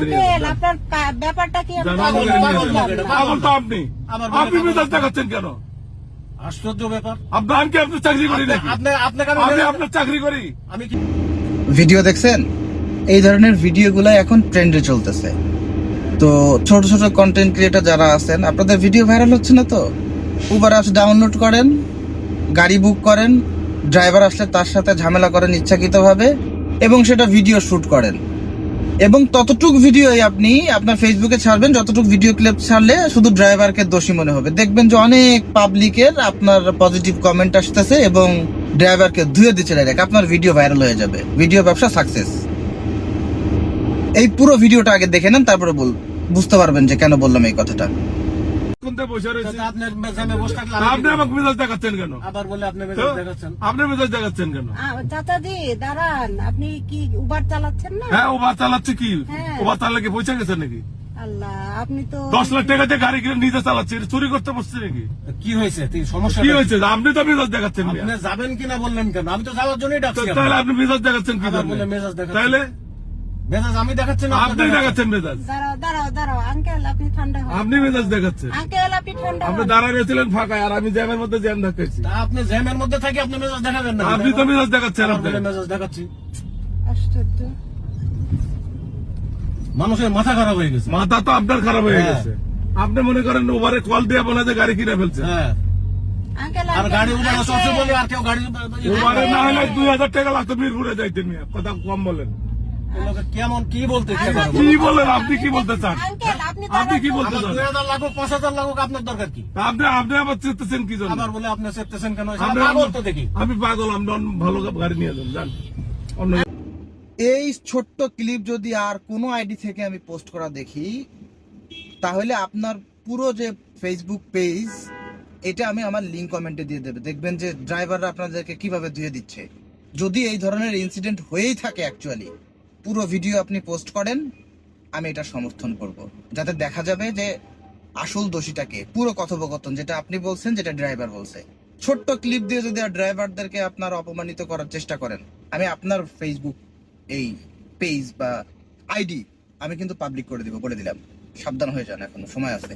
আপনার ব্যাপারটা কি? পাগল তো আপনি, আপনি মেজাজ দেখাচ্ছেন কেন? আশ্চর্য ব্যাপার। আমি কি আপনার চাকরি করি নাকি? আমি আপনার চাকরি করি? আমি কি ভিডিও দেখছেন? এই ধরনের ভিডিওগুলো এখন ট্রেন্ডে চলতেছে। তো ছোট ছোট কন্টেন্ট ক্রিয়েটর যারা আছেন, আপনাদের ভিডিও ভাইরাল হচ্ছে না তো? উবার অ্যাপস ডাউনলোড করেন, গাড়ি বুক করেন, ড্রাইভার আসলে তার সাথে ঝামেলা করেন ইচ্ছাকৃতভাবে এবং সেটা ভিডিও শুট করেন এবং ততটুক ভিডিওই আপনি আপনার ফেসবুকে ছাড়বেন যতটুক ভিডিও ক্লিপ ছাড়লে শুধু ড্রাইভারকে দোষী মনে হবে। দেখবেন যে অনেক পাবলিকের আপনার পজিটিভ কমেন্ট আসতেছে এবং ড্রাইভারকে ধুয়ে দিচ্ছে ডাইরেক্ট, আপনার ভিডিও ভাইরাল হয়ে যাবে, ভিডিও ব্যবসা সাকসেস। এই পুরো ভিডিওটা আগে দেখে নেন, তারপরে বুঝতে পারবেন যে কেন বললাম এই কথাটা। বসে রয়েছে আপনার মেজাজে বসে থাকলে আপনি আমাকে মেজাজ দেখাচ্ছেন কেন? আবার বলে আপনি মেজাজ দেখাচ্ছেন। আপনি মেজাজ দেখাচ্ছেন কেন? চাচাজি দাঁড়ান, আপনি কি উবার চালাচ্ছেন না? হ্যাঁ, ওভার চালাচ্ছে কি? হ্যাঁ। ওভার চালালে কি পয়সা গেছে নাকি? আল্লাহ, আপনি তো 10 লাখ টাকা দিয়ে গাড়ি কিনে নিজে চালাচ্ছে, চুরি করতে বসছে নাকি? কি হয়েছে? সমস্যা কি হয়েছে? আপনি তো মেজাজ দেখাচ্ছেন মিয়া। আপনি যাবেন কিনা বললেন কেন? আমি তো যাওয়ার জন্যই ডাকছি। তাহলে আপনি মেজাজ দেখাচ্ছেন কি আবার জন্য? বলে মেজাজ দেখাচ্ছেন। তাহলে মেজাজ আমি দেখাচ্ছি না, আপনি দেখাচ্ছেন মেজাজ। দাঁড়াও আঙ্কেল, আপনি ঠান্ডা হন। আপনি মেজাজ দেখাচ্ছেন। আঙ্কেল, আপনি ঠান্ডা আপনি হন। দাঁড়ায় রয়েছিলেন ফাঁকায় আর আমি জ্যামের মধ্যে জ্যাম ধাক্কাইছি। তা আপনি জ্যামের মধ্যে থাকি আপনি মেজাজ দেখাবেন না? আপনি তো মেজাজ দেখাচ্ছেন। আবার আপনি বলে মেজাজ দেখাচ্ছি। আশ্চর্য। মানুষের মাথা খারাপ হয়ে গেছে। মাথা তো আপনার খারাপ হয়ে হ্যাঁ। গেছে। আপনি মনে করেন ওভারে কল দিয়ে বলে যে গাড়ি কিনে ফেলছে। হ্যাঁ, আঙ্কেল, আর গাড়ি উঠানো সবচেয়ে বলি আর কেউ গাড়ি ওভারে না হলে 2000 টাকা লাগতো মিরপুরে যাইতেন মিয়া। কথা কম বলেন। কেমন কি বলতে ইচ্ছা করে? কি বলেন? আপনি কি বলতে চান? আঙ্কেল, আপনি আপনি কি দাঁড়ান। বলতে আমার চান? 2000 লাগুক 5000 লাগুক আপনার দরকার কি? আপনি আবার চেতেছেন কি জন্য? আবার বলে আপনি চেপতেছেন কেন? আপনি- পাগল তো দেখি। আমি পাগল, আমি অন্য ভালো গাড়ি নিয়ে যান যান অন্য। এই ছোট্ট ক্লিপ যদি আর কোনো আইডি থেকে আমি পোস্ট করা দেখি, তাহলে আপনার পুরো যে ফেসবুক পেজ এটা আমি আমার লিঙ্ক কমেন্টে দিয়ে দেবে। দেখবেন যে ড্রাইভাররা আপনাদেরকে কিভাবে ধুয়ে দিচ্ছে। যদি এই ধরনের ইনসিডেন্ট হয়েই থাকে অ্যাকচুয়ালি, পুরো ভিডিও আপনি পোস্ট করেন, আমি এটা সমর্থন করব, যাতে দেখা যাবে যে আসল দোষীটাকে, পুরো কথোপকথন যেটা আপনি বলছেন, যেটা ড্রাইভার বলছে। ছোট্ট ক্লিপ দিয়ে যদি আর ড্রাইভারদেরকে আপনার অপমানিত করার চেষ্টা করেন, আমি আপনার ফেসবুক এই পেজ বা আইডি আমি কিন্তু পাবলিক করে দিব, বলে দিলাম। সাবধান হয়ে যান, এখনো সময় আছে।